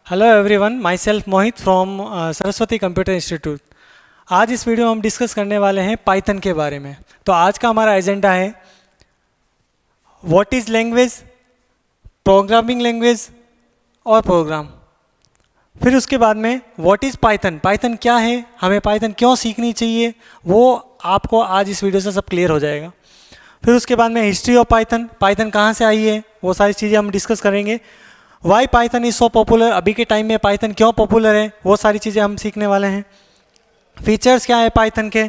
Hello everyone, my self Mohit from Saraswati computer institute. आज इस video में हम डिस्कस करने वाले हैं पाइथन के बारे में। तो आज का हमारा एजेंडा है what is language, programming language और प्रोग्राम। फिर उसके बाद में व्हाट इज़ पाइथन, पाइथन क्या है, हमें पाइथन क्यों सीखनी चाहिए, वो आपको आज इस वीडियो से सब क्लियर हो जाएगा। फिर उसके बाद में हिस्ट्री ऑफ पाइथन, पाइथन कहाँ से आई है, वो सारी चीज़ें हम डिस्कस करेंगे। Why Python is so popular, अभी के टाइम में पाइथन क्यों पॉपुलर है, वो सारी चीज़ें हम सीखने वाले हैं। फीचर्स क्या है पाइथन के,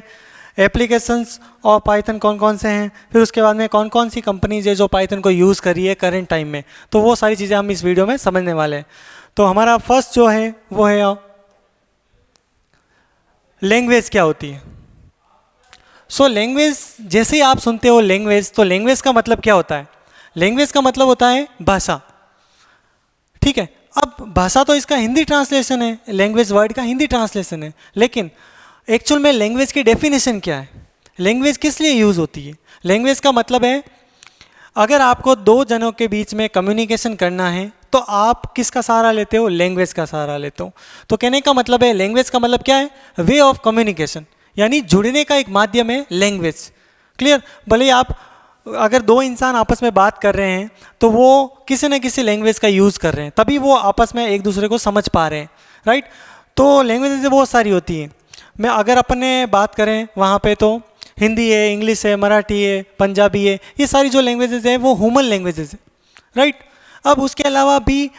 एप्लीकेशंस और पाइथन कौन कौन से हैं, फिर उसके बाद में कौन कौन सी कंपनीज है जो पाइथन को यूज़ कर रही है करंट टाइम में, तो वो सारी चीज़ें हम इस वीडियो में समझने वाले हैं। तो हमारा फर्स्ट जो है वो है लैंग्वेज क्या होती है। सो लैंग्वेज, जैसे ही आप सुनते हो लैंग्वेज, तो लैंग्वेज का मतलब क्या होता है? लैंग्वेज का मतलब होता है भाषा। ठीक है, अब भाषा तो इसका हिंदी ट्रांसलेशन है, लैंग्वेज वर्ड का हिंदी ट्रांसलेशन है, लेकिन एक्चुअल में लैंग्वेज की डेफिनेशन क्या है, लैंग्वेज किस लिए यूज़ होती है? लैंग्वेज का मतलब है अगर आपको दो जनों के बीच में कम्युनिकेशन करना है तो आप किसका सहारा लेते हो? लैंग्वेज का सहारा लेते हो। तो कहने का मतलब है लैंग्वेज का मतलब क्या है? वे ऑफ कम्युनिकेशन, यानी जुड़ने का एक माध्यम है लैंग्वेज। क्लियर? भले आप अगर दो इंसान आपस में बात कर रहे हैं तो वो किसी न किसी लैंग्वेज का यूज़ कर रहे हैं, तभी वो आपस में एक दूसरे को समझ पा रहे हैं, राइट? तो लैंग्वेज बहुत सारी होती हैं। मैं अगर अपने बात करें वहाँ पे तो हिंदी है, इंग्लिश है, मराठी है, पंजाबी है, ये सारी जो लैंग्वेजेस हैं वो ह्यूमन लैंग्वेजेस हैं, राइट? अब उसके अलावा भी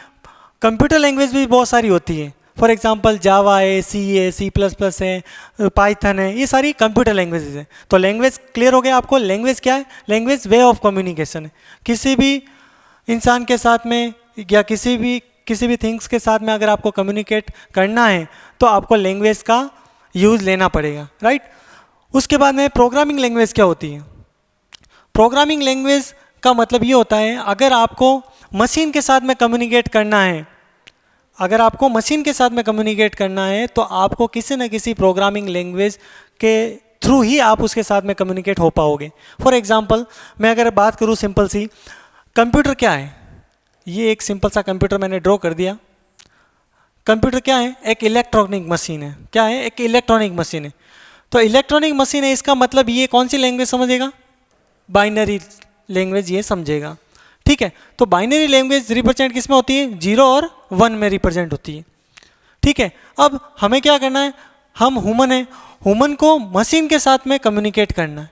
कंप्यूटर लैंग्वेज भी बहुत सारी होती है। फॉर एग्जांपल जावा है, सी प्लस प्लस है, पाइथन है, ये सारी कंप्यूटर लैंग्वेजेस हैं। तो लैंग्वेज क्लियर हो गया आपको? लैंग्वेज क्या है? लैंग्वेज वे ऑफ कम्युनिकेशन है। किसी भी इंसान के साथ में या किसी भी थिंग्स के साथ में अगर आपको कम्युनिकेट करना है तो आपको लैंग्वेज का यूज़ लेना पड़ेगा, राइट? उसके बाद में प्रोग्रामिंग लैंग्वेज क्या होती है? प्रोग्रामिंग लैंग्वेज का मतलब ये होता है अगर आपको मशीन के साथ में कम्युनिकेट करना है, अगर आपको मशीन के साथ में कम्युनिकेट करना है तो आपको किसी न किसी प्रोग्रामिंग लैंग्वेज के थ्रू ही आप उसके साथ में कम्युनिकेट हो पाओगे। फॉर एग्जांपल मैं अगर बात करूँ सिंपल सी, कंप्यूटर क्या है? ये एक सिंपल सा कंप्यूटर मैंने ड्रॉ कर दिया। कंप्यूटर क्या है? एक इलेक्ट्रॉनिक मशीन है। क्या है? एक इलेक्ट्रॉनिक मशीन है। तो इलेक्ट्रॉनिक मशीन है, इसका मतलब ये कौन सी लैंग्वेज समझेगा? बाइनरी लैंग्वेज ये समझेगा। ठीक है, तो बाइनरी लैंग्वेज रिप्रेजेंट किस में होती है? 0 और 1 में रिप्रेजेंट होती है। ठीक है, अब हमें क्या करना है? हम ह्यूमन है, ह्यूमन को मशीन के साथ में कम्युनिकेट करना है।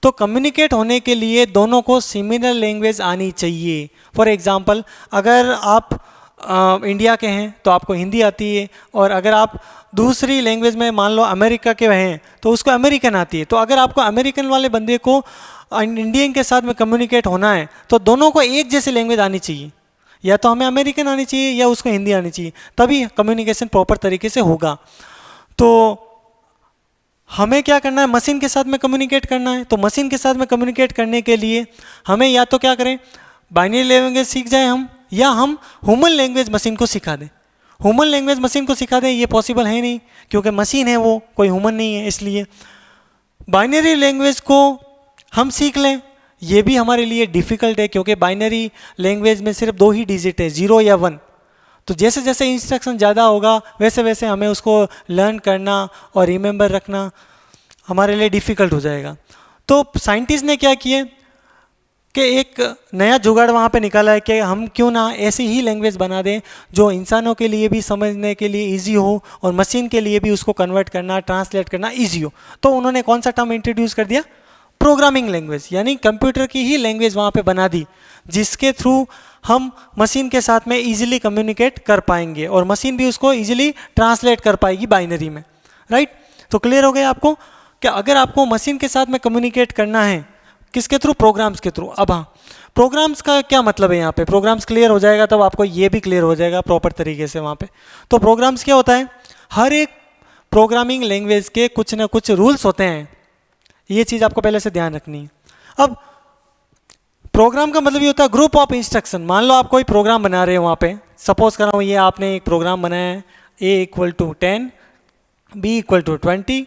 तो कम्युनिकेट होने के लिए दोनों को सिमिलर लैंग्वेज आनी चाहिए। फॉर एग्जांपल अगर आप इंडिया के हैं तो आपको हिंदी आती है, और अगर आप दूसरी लैंग्वेज में मान लो अमेरिका के हैं तो उसको अमेरिकन आती है। तो अगर आपको अमेरिकन वाले बंदे को इंडियन के साथ में कम्युनिकेट होना है तो दोनों को एक जैसी लैंग्वेज आनी चाहिए, या तो हमें अमेरिकन आनी चाहिए या उसको हिंदी आनी चाहिए, तभी कम्युनिकेशन प्रॉपर तरीके से होगा। तो हमें क्या करना है? मशीन के साथ में कम्युनिकेट करना है। तो मशीन के साथ में कम्युनिकेट करने के लिए हमें या तो क्या करें, बाइनरी लैंग्वेज सीख जाएं हम, या हम ह्यूमन लैंग्वेज मशीन को सिखा दें। ह्यूमन लैंग्वेज मशीन को सिखा दें ये पॉसिबल है नहीं, क्योंकि मशीन है वो, कोई ह्यूमन नहीं है। इसलिए बाइनरी लैंग्वेज को हम सीख लें, ये भी हमारे लिए डिफ़िकल्ट है, क्योंकि बाइनरी लैंग्वेज में सिर्फ 2 ही डिजिट है, 0 या 1। तो जैसे जैसे इंस्ट्रक्शन ज़्यादा होगा वैसे वैसे हमें उसको लर्न करना और रिमेंबर रखना हमारे लिए डिफ़िकल्ट हो जाएगा। तो साइंटिस्ट ने क्या किए कि एक नया जुगाड़ वहाँ पे निकाला है कि हम क्यों ना ऐसी ही लैंग्वेज बना दें जो इंसानों के लिए भी समझने के लिए इजी हो और मशीन के लिए भी उसको कन्वर्ट करना, ट्रांसलेट करना इजी हो। तो उन्होंने कौन सा टर्म इंट्रोड्यूस कर दिया? प्रोग्रामिंग लैंग्वेज, यानी कंप्यूटर की ही लैंग्वेज वहाँ पे बना दी, जिसके थ्रू हम मशीन के साथ में इजीली कम्युनिकेट कर पाएंगे और मशीन भी उसको इजीली ट्रांसलेट कर पाएगी बाइनरी में, राइट? तो क्लियर हो गया आपको कि अगर आपको मशीन के साथ में कम्युनिकेट करना है किसके थ्रू? प्रोग्राम्स के थ्रू। अब हाँ, प्रोग्राम्स का क्या मतलब है? यहाँ पे प्रोग्राम्स क्लियर हो जाएगा तब आपको ये भी क्लियर हो जाएगा प्रॉपर तरीके से वहाँ पे। तो प्रोग्राम्स क्या होता है? हर एक प्रोग्रामिंग लैंग्वेज के कुछ ना कुछ रूल्स होते हैं, ये चीज़ आपको पहले से ध्यान रखनी है। अब प्रोग्राम का मतलब ये होता है ग्रुप ऑफ इंस्ट्रक्शन। मान लो आप कोई प्रोग्राम बना रहे हो, वहाँ पे सपोज कर रहा हूँ ये आपने एक प्रोग्राम बनाया है, a = 10, b = 20,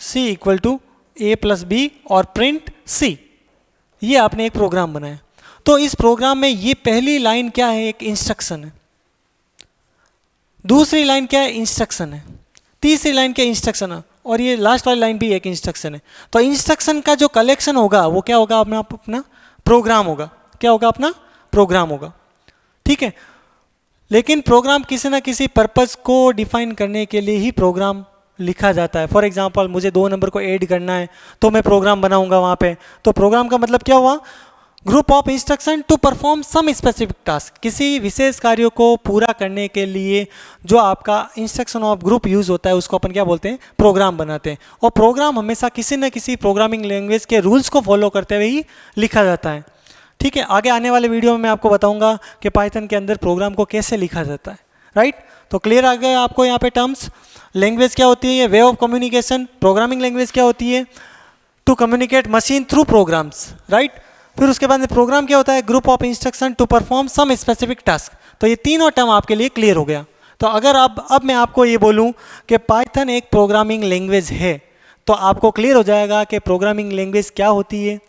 c = a+b और प्रिंट c। ये आपने एक प्रोग्राम बनाया। तो इस प्रोग्राम में ये पहली लाइन क्या है? एक इंस्ट्रक्शन है। दूसरी लाइन क्या है, इंस्ट्रक्शन है, तीसरी लाइन क्या इंस्ट्रक्शन है, और ये लास्ट वाली लाइन भी एक इंस्ट्रक्शन है। तो इंस्ट्रक्शन का जो कलेक्शन होगा वो क्या होगा, अपना प्रोग्राम होगा। क्या होगा, अपना प्रोग्राम होगा। ठीक है, लेकिन प्रोग्राम किसी ना किसी पर्पस को डिफाइन करने के लिए ही प्रोग्राम लिखा जाता है। फॉर एग्जांपल मुझे 2 नंबर को ऐड करना है तो मैं प्रोग्राम बनाऊंगा वहाँ पे। तो प्रोग्राम का मतलब क्या हुआ, group of instruction to perform some specific task, किसी विशेष कार्य को पूरा करने के लिए जो आपका इंस्ट्रक्शन ऑफ ग्रुप यूज़ होता है उसको अपन क्या बोलते हैं, प्रोग्राम बनाते हैं। और प्रोग्राम हमेशा किसी न किसी प्रोग्रामिंग लैंग्वेज के रूल्स को फॉलो करते हुए ही लिखा जाता है। ठीक है, आगे आने वाले वीडियो में मैं आपको बताऊंगा कि पाइथन के अंदर प्रोग्राम को कैसे लिखा जाता है। राइट, तो क्लियर आ गया आपको यहाँ पे टर्म्स। लैंग्वेज क्या होती है, way of communication. Programming language क्या होती है, to communicate machine through programs. Right, फिर उसके बाद में प्रोग्राम क्या होता है, group of instruction to perform some specific task. तो ये तीनों टर्म आपके लिए क्लियर हो गया। तो अगर अब मैं आपको ये बोलूँ कि पाइथन एक प्रोग्रामिंग लैंग्वेज है तो आपको क्लियर हो जाएगा कि प्रोग्रामिंग लैंग्वेज क्या होती है।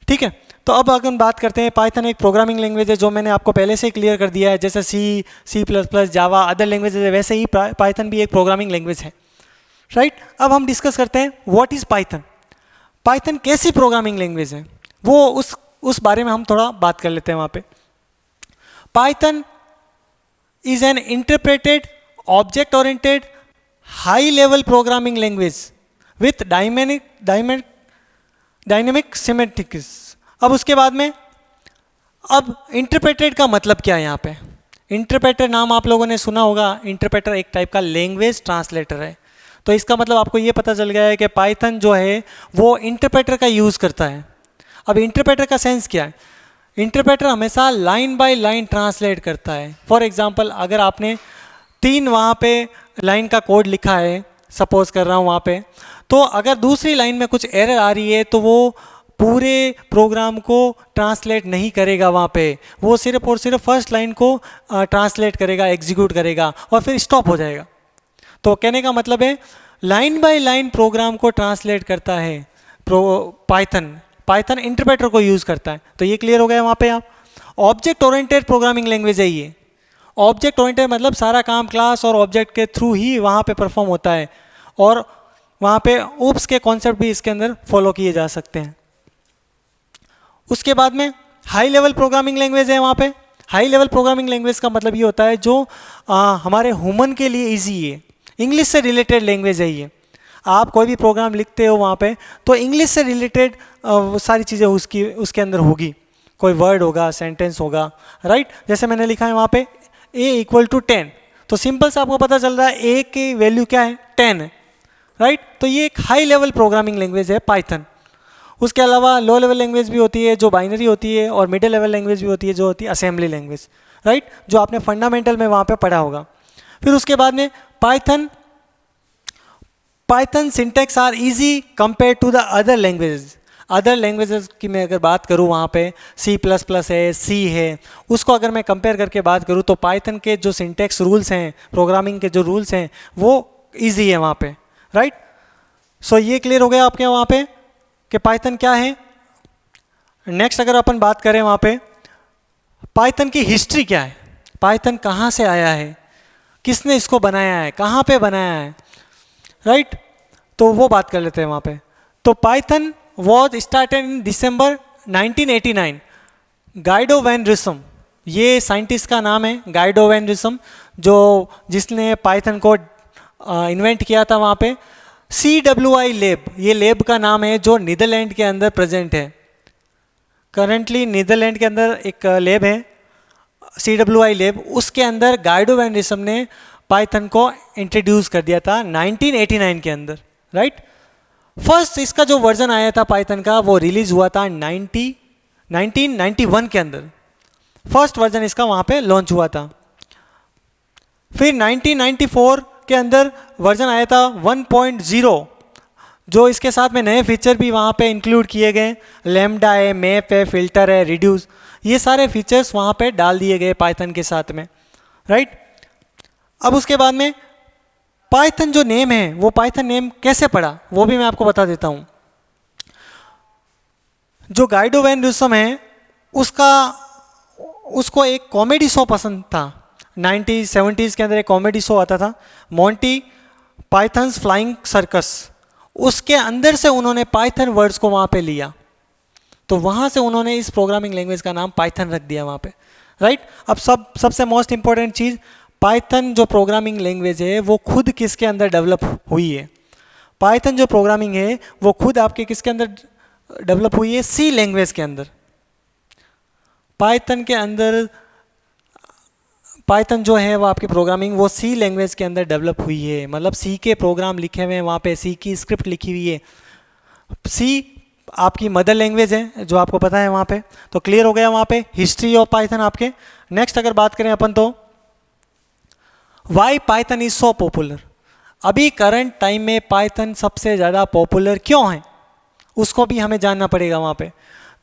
ठीक है, तो अब अगर हम बात करते हैं, पाइथन एक प्रोग्रामिंग लैंग्वेज है जो मैंने आपको पहले से ही क्लियर कर दिया है, जैसे C++, जावा, अदर लैंग्वेजेज है, वैसे ही पाइथन भी एक प्रोग्रामिंग लैंग्वेज है। राइट, अब हम डिस्कस करते हैं व्हाट इज़ पाइथन। पाइथन कैसी प्रोग्रामिंग लैंग्वेज है वो उस बारे में हम थोड़ा बात कर लेते हैं वहाँ पे। Python is an interpreted object oriented high level programming language with dynamic semantics. अब उसके बाद में, अब इंटरप्रेटेड का मतलब क्या है यहाँ पे। इंटरप्रेटर नाम आप लोगों ने सुना होगा। इंटरप्रेटर एक टाइप का लैंग्वेज ट्रांसलेटर है। तो इसका मतलब आपको ये पता चल गया है कि पाइथन जो है वो इंटरप्रेटर का यूज़ करता है। अब इंटरप्रेटर का सेंस क्या है, इंटरप्रेटर हमेशा लाइन बाय लाइन ट्रांसलेट करता है। फॉर एग्जांपल अगर आपने 3 वहाँ पे लाइन का कोड लिखा है, सपोज कर रहा हूँ वहाँ पे, तो अगर दूसरी लाइन में कुछ एरर आ रही है तो वो पूरे प्रोग्राम को ट्रांसलेट नहीं करेगा वहाँ पे, वो सिर्फ और सिर्फ फर्स्ट लाइन को ट्रांसलेट करेगा, एग्जीक्यूट करेगा और फिर स्टॉप हो जाएगा। तो कहने का मतलब है लाइन बाय लाइन प्रोग्राम को ट्रांसलेट करता है पाइथन इंटरप्रेटर को यूज़ करता है। तो ये क्लियर हो गया वहाँ पे। आप ऑब्जेक्ट ओरिएंटेड प्रोग्रामिंग लैंग्वेज है ये। ऑब्जेक्ट ओरिएंटेड मतलब सारा काम क्लास और ऑब्जेक्ट के थ्रू ही वहाँ पे परफॉर्म होता है और वहाँ पे ऊप्स के कॉन्सेप्ट भी इसके अंदर फॉलो किए जा सकते हैं। उसके बाद में हाई लेवल प्रोग्रामिंग लैंग्वेज है वहाँ पे। हाई लेवल प्रोग्रामिंग लैंग्वेज का मतलब ये होता है जो हमारे ह्यूमन के लिए ईजी है, इंग्लिश से रिलेटेड लैंग्वेज है ये। आप कोई भी प्रोग्राम लिखते हो वहाँ पे तो इंग्लिश से रिलेटेड सारी चीज़ें उसके अंदर होगी, कोई वर्ड होगा, सेंटेंस होगा। राइट, जैसे मैंने लिखा है वहाँ पे a = 10, तो सिंपल से आपको पता चल रहा है a की वैल्यू क्या है, 10 है। राइट, तो ये एक हाई लेवल प्रोग्रामिंग लैंग्वेज है पाइथन। उसके अलावा लो लेवल लैंग्वेज भी होती है जो बाइनरी होती है, और मिडिल लेवल लैंग्वेज भी होती है जो होती है असेंबली लैंग्वेज। राइट, जो आपने फंडामेंटल में वहाँ पे पढ़ा होगा। फिर उसके बाद में Python syntax are easy compare to the other languages. Other languages की मैं अगर बात करूँ वहाँ पे C++ है, C है, उसको अगर मैं कंपेयर करके बात करूँ तो पाइथन के जो सिंटेक्स रूल्स हैं, प्रोग्रामिंग के जो रूल्स हैं वो इजी है वहाँ पे। राइट, सो ये क्लियर हो गया आपके वहाँ पे कि पाइथन क्या है। नेक्स्ट अगर अपन बात करें वहाँ पे पाइथन की हिस्ट्री क्या है, पाइथन कहाँ से आया है, किसने इसको बनाया है, कहाँ पे बनाया है। राइट, तो वो बात कर लेते हैं वहाँ पे। तो Python was started in December 1989। Guido van Rossum, ये साइंटिस्ट का नाम है, गाइडो वैन रिसम, जिसने पाइथन को इन्वेंट किया था वहाँ पे। CWI लैब, ये लैब का नाम है जो नीदरलैंड के अंदर प्रेजेंट है। करंटली नीदरलैंड के अंदर एक लैब है CWI लैब, उसके अंदर गाइडो वैन रिसम ने पाइथन को इंट्रोड्यूस कर दिया था 1989 के अंदर। राइट, फर्स्ट इसका जो वर्जन आया था पाइथन का वो रिलीज हुआ था 1991 के अंदर, फर्स्ट वर्जन इसका वहाँ पे लॉन्च हुआ था। फिर 1994 के अंदर वर्जन आया था 1.0, जो इसके साथ में नए फीचर भी वहाँ पे इंक्लूड किए गए, लैम्डा है, मैप है, फिल्टर है, रिड्यूस, ये सारे फीचर्स वहाँ पे डाल दिए गए पाइथन के साथ में। राइट, अब उसके बाद में पाइथन जो नेम है वो पाइथन नेम कैसे पड़ा वो भी मैं आपको बता देता हूँ। जो गाइडो वैन रिसम है उसको एक कॉमेडी शो पसंद था। 1970s के अंदर एक कॉमेडी शो आता था मोंटी पाइथन्स फ्लाइंग सर्कस, उसके अंदर से उन्होंने पाइथन वर्ड्स को वहाँ पे लिया, तो वहाँ से उन्होंने इस प्रोग्रामिंग लैंग्वेज का नाम पाइथन रख दिया वहाँ पे, राइट। अब सबसे मोस्ट इंपॉर्टेंट चीज़, पाइथन जो प्रोग्रामिंग लैंग्वेज है वो खुद किसके अंदर डेवलप हुई है? पाइथन जो प्रोग्रामिंग है वो खुद आपके किसके अंदर डेवलप हुई है? सी लैंग्वेज के अंदर। पाइथन के अंदर, पाइथन जो है वो आपकी प्रोग्रामिंग वो सी लैंग्वेज के अंदर डेवलप हुई है, मतलब सी के प्रोग्राम लिखे हुए हैं वहाँ पे, सी की स्क्रिप्ट लिखी हुई है। सी आपकी मदर लैंग्वेज है जो आपको पता है वहाँ पे, तो क्लियर हो गया वहाँ पे हिस्ट्री ऑफ पाइथन आपके। नेक्स्ट अगर बात करें अपन तो why Python is so popular, अभी करंट टाइम में पाइथन सबसे ज़्यादा पॉपुलर क्यों है उसको भी हमें जानना पड़ेगा वहाँ पे।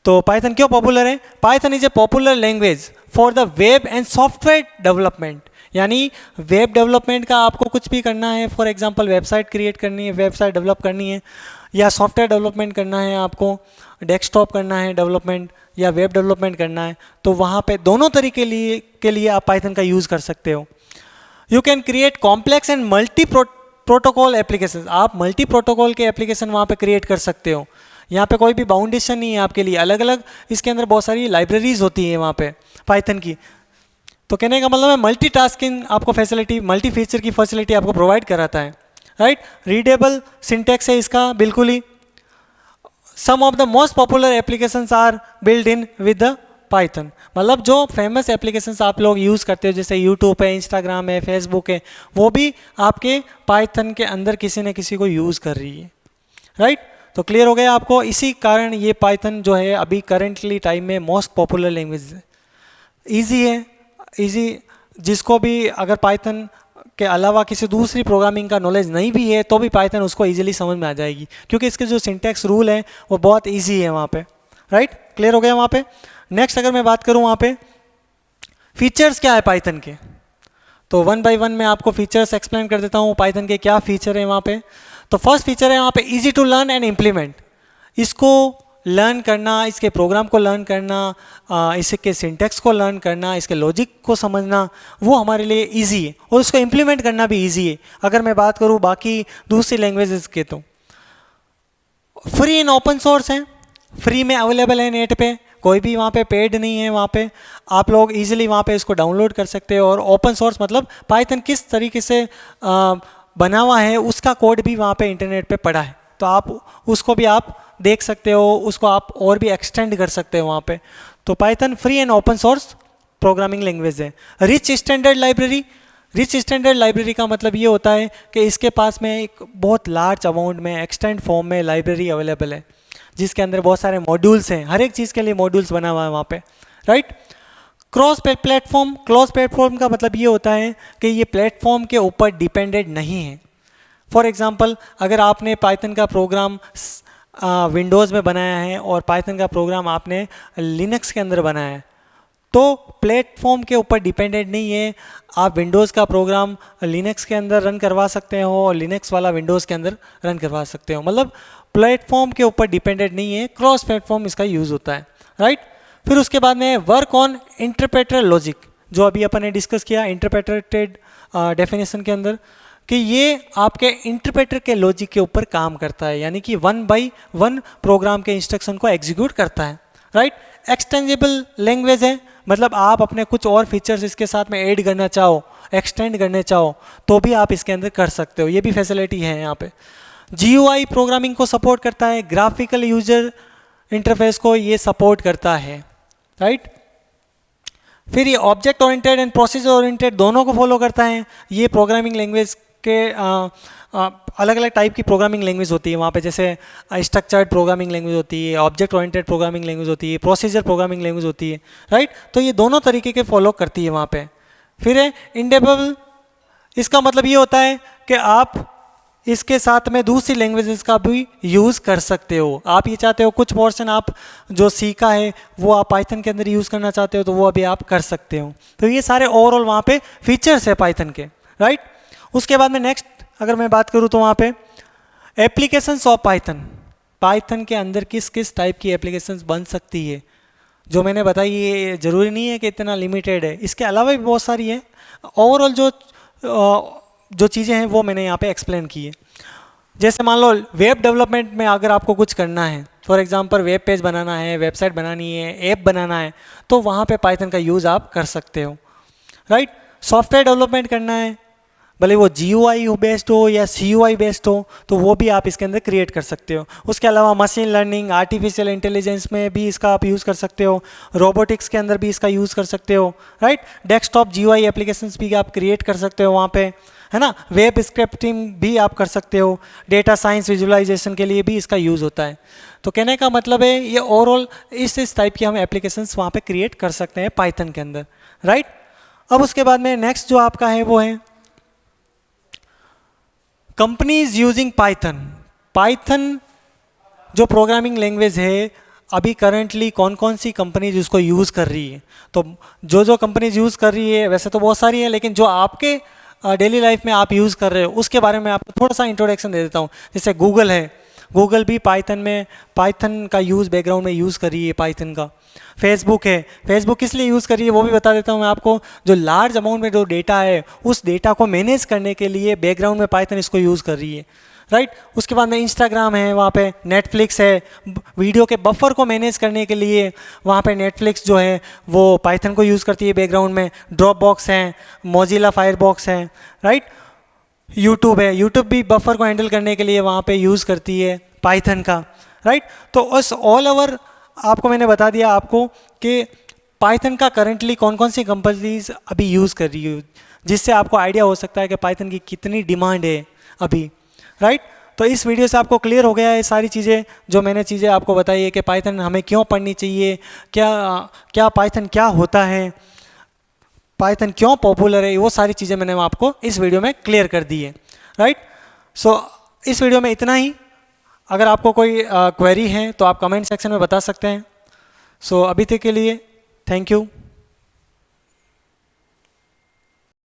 तो पाइथन क्यों पॉपुलर है? Python is a popular language for the web and software development, यानी वेब डेवलपमेंट का आपको कुछ भी करना है, फॉर एग्जांपल वेबसाइट क्रिएट करनी है, वेबसाइट डेवलप करनी है, या सॉफ्टवेयर डेवलपमेंट करना है, आपको डेस्कटॉप करना है डेवलपमेंट या वेब डेवलपमेंट करना है, तो वहाँ पे दोनों तरीके के लिए आप पाइथन का यूज़ कर सकते हो। You can create complex and multi protocol application, आप मल्टी प्रोटोकॉल के एप्लीकेशन वहाँ पे क्रिएट कर सकते हो। यहाँ पे कोई भी बाउंडेशन नहीं है आपके लिए, अलग अलग इसके अंदर बहुत सारी लाइब्रेरीज होती है वहाँ पे पाइथन की। तो कहने का मतलब है मल्टीटास्किंग आपको फैसिलिटी, मल्टी फीचर की फैसिलिटी आपको प्रोवाइड कराता है, राइट। रीडेबल सिंटैक्स है इसका बिल्कुल ही। Some of the most popular applications are build in with the Python, मतलब जो फेमस एप्लीकेशंस आप लोग यूज़ करते हो जैसे यूट्यूब है, इंस्टाग्राम है, फेसबुक है, वो भी आपके पाइथन के अंदर किसी न किसी को यूज़ कर रही है, राइट। तो क्लियर हो गया आपको, इसी कारण ये पाइथन जो है अभी करेंटली टाइम में मोस्ट पॉपुलर लैंग्वेज है। ईजी है, ईजी, जिसको भी अगर पाइथन के अलावा किसी दूसरी प्रोग्रामिंग का नॉलेज नहीं भी है तो भी पाइथन उसको इजीली समझ में आ जाएगी, क्योंकि इसके जो सिंटैक्स रूल है वो बहुत इजी है वहाँ पे, राइट। क्लियर हो गया वहाँ पे। नेक्स्ट अगर मैं बात करूँ वहाँ पे फीचर्स क्या है पाइथन के, तो वन बाय वन मैं आपको फीचर्स एक्सप्लेन कर देता हूँ पाइथन के क्या फीचर है वहाँ पे। तो फर्स्ट फीचर है वहाँ पे easy to learn and implement, इसको लर्न करना, इसके प्रोग्राम को लर्न करना, इसके सिंटैक्स को लर्न करना, इसके लॉजिक को समझना, वो हमारे लिए इजी है, और उसको इम्प्लीमेंट करना भी इजी है। अगर मैं बात करूँ बाकी दूसरी लैंग्वेजेस के, तो फ्री एंड ओपन सोर्स है, फ्री में अवेलेबल है नेट पे, कोई भी वहाँ पे पेड नहीं है, वहाँ पे आप लोग इजीली वहाँ पे इसको डाउनलोड कर सकते हो। और ओपन सोर्स मतलब पाइथन किस तरीके से बना हुआ है उसका कोड भी वहाँ पे इंटरनेट पे पड़ा है, तो आप उसको भी आप देख सकते हो, उसको आप और भी एक्सटेंड कर सकते हो वहाँ पे। तो Python free and open source programming language है। Rich standard library, rich standard library का मतलब ये होता है कि इसके पास में एक बहुत लार्ज अमाउंट में एक्सटेंड फॉर्म में लाइब्रेरी अवेलेबल है, जिसके अंदर बहुत सारे मॉड्यूल्स हैं, हर एक चीज़ के लिए मॉड्यूल्स बना हुआ है वहाँ पे, right. Cross platform, cross platform का मतलब ये होता है कि ये प्लेटफॉर्म के ऊपर डिपेंडेंट नहीं है। फॉर एग्जांपल अगर आपने पाइथन का प्रोग्राम विंडोज़ में बनाया है और पाइथन का प्रोग्राम आपने लिनक्स के अंदर बनाया है, तो प्लेटफॉर्म के ऊपर डिपेंडेंट नहीं है, आप विंडोज़ का प्रोग्राम लिनक्स के अंदर रन करवा सकते हो और लिनक्स वाला विंडोज़ के अंदर रन करवा सकते हो, मतलब प्लेटफॉर्म के ऊपर डिपेंडेंट नहीं है, क्रॉस प्लेटफॉर्म इसका यूज़ होता है, राइट। फिर उसके बाद में वर्क ऑन इंटरप्रेटर लॉजिक, जो अभी अपन ने डिस्कस किया इंटरप्रेटेड डेफिनेशन के अंदर, कि ये आपके इंटरप्रेटर के लॉजिक के ऊपर काम करता है, यानी कि 1 बाय 1 प्रोग्राम के इंस्ट्रक्शन को एग्जीक्यूट करता है, राइट। एक्सटेंजिबल लैंग्वेज है, मतलब आप अपने कुछ और फीचर्स इसके साथ में ऐड करना चाहो, एक्सटेंड करने चाहो तो भी आप इसके अंदर कर सकते हो, ये भी फैसिलिटी है यहाँ पे। GUI प्रोग्रामिंग को सपोर्ट करता है, ग्राफिकल यूजर इंटरफेस को ये सपोर्ट करता है, राइट। फिर ये object oriented and procedure oriented दोनों को फॉलो करता है। ये प्रोग्रामिंग लैंग्वेज के अलग अलग टाइप की प्रोग्रामिंग लैंग्वेज होती है वहाँ पे, जैसे स्ट्रक्चर्ड प्रोग्रामिंग लैंग्वेज होती है, ऑब्जेक्ट ओरिएंटेड प्रोग्रामिंग लैंग्वेज होती है, प्रोसीजर प्रोग्रामिंग लैंग्वेज होती है, राइट। तो ये दोनों तरीके के फॉलो करती है वहाँ पे। फिर है इंडेबल, इसका मतलब ये होता है कि आप इसके साथ में दूसरी लैंग्वेजेस का भी यूज़ कर सकते हो। आप ये चाहते हो कुछ पोर्शन आप जो सीखा है वो आप पाइथन के अंदर यूज़ करना चाहते हो तो वो अभी आप कर सकते हो। तो ये सारे ओवरऑल वहाँ पे फीचर्स है पाइथन के, राइट। उसके बाद में नेक्स्ट अगर मैं बात करूँ तो वहाँ पे एप्लीकेशंस ऑफ पाइथन, पाइथन के अंदर किस किस टाइप की एप्लीकेशंस बन सकती है, जो मैंने बताई ये ज़रूरी नहीं है कि इतना लिमिटेड है, इसके अलावा भी बहुत सारी है। ओवरऑल जो चीज़ें हैं वो मैंने यहाँ पे एक्सप्लेन की है। जैसे मान लो वेब डेवलपमेंट में अगर आपको कुछ करना है, फॉर एग्जांपल वेब पेज बनाना है, वेबसाइट बनानी है, ऐप बनाना है, तो वहाँ पे पाइथन का यूज़ आप कर सकते हो, राइट। सॉफ्टवेयर डेवलपमेंट करना है, भले वो GUI बेस्ड हो या CUI बेस्ड हो, तो वो भी आप इसके अंदर क्रिएट कर सकते हो। उसके अलावा मशीन लर्निंग, आर्टिफिशियल इंटेलिजेंस में भी इसका आप यूज़ कर सकते हो, रोबोटिक्स के अंदर भी इसका यूज़ कर सकते हो, राइट। डेस्कटॉप GUI एप्लीकेशंस भी आप क्रिएट कर सकते हो वहाँ पे, है ना। वेब स्क्रिप्टिंग भी आप कर सकते हो, डेटा साइंस विजुअलाइजेशन के लिए भी इसका यूज़ होता है। तो कहने का मतलब है ये ओवरऑल इस टाइप की हम एप्लीकेशंस वहाँ पे क्रिएट कर सकते हैं पाइथन के अंदर, राइट। अब उसके बाद में नेक्स्ट जो आपका है वो है कंपनीज यूजिंग पाइथन। पाइथन जो प्रोग्रामिंग लैंग्वेज है, अभी करंटली कौन कौन सी कंपनीज उसको यूज़ कर रही है। तो जो कंपनीज यूज़ कर रही है वैसे तो बहुत सारी है, लेकिन जो आपके डेली लाइफ में आप यूज़ कर रहे हो उसके बारे में आपको थोड़ा सा इंट्रोडक्शन दे देता हूँ। जैसे गूगल है, गूगल भी पाइथन का यूज़ बैकग्राउंड में यूज़ कर रही है पाइथन का। फेसबुक है, फेसबुक किस लिए यूज़ कर रही है वो भी बता देता हूँ मैं आपको। जो लार्ज अमाउंट में जो डेटा है उस डेटा को मैनेज करने के लिए बैकग्राउंड में पाइथन इसको यूज़ कर रही है, राइट। उसके बाद में इंस्टाग्राम है, वहाँ पे नेटफ्लिक्स है, वीडियो के बफर को मैनेज करने के लिए वहाँ पे नेटफ्लिक्स जो है वो पाइथन को यूज़ करती है बैकग्राउंड में। ड्रॉपबॉक्स है, मोजिला फायरबॉक्स है, राइट। यूट्यूब है, यूट्यूब भी बफर को हैंडल करने के लिए वहाँ पे यूज़ करती है पाइथन का, राइट। तो उस ऑल ओवर आपको मैंने बता दिया आपको कि पाइथन का करंटली कौन कौन सी कंपनीज अभी यूज़ कर रही है, जिससे आपको आइडिया हो सकता है कि पाइथन की कितनी डिमांड है अभी, राइट। तो इस वीडियो से आपको क्लियर हो गया है सारी चीज़ें जो मैंने चीज़ें आपको बताई है कि पाइथन हमें क्यों पढ़नी चाहिए, क्या पाइथन क्या होता है, पाइथन क्यों पॉपुलर है, वो सारी चीज़ें मैंने आपको इस वीडियो में क्लियर कर दी है, राइट। सो इस वीडियो में इतना ही। अगर आपको कोई क्वेरी है तो आप कमेंट सेक्शन में बता सकते हैं। सो अभी तक के लिए थैंक यू।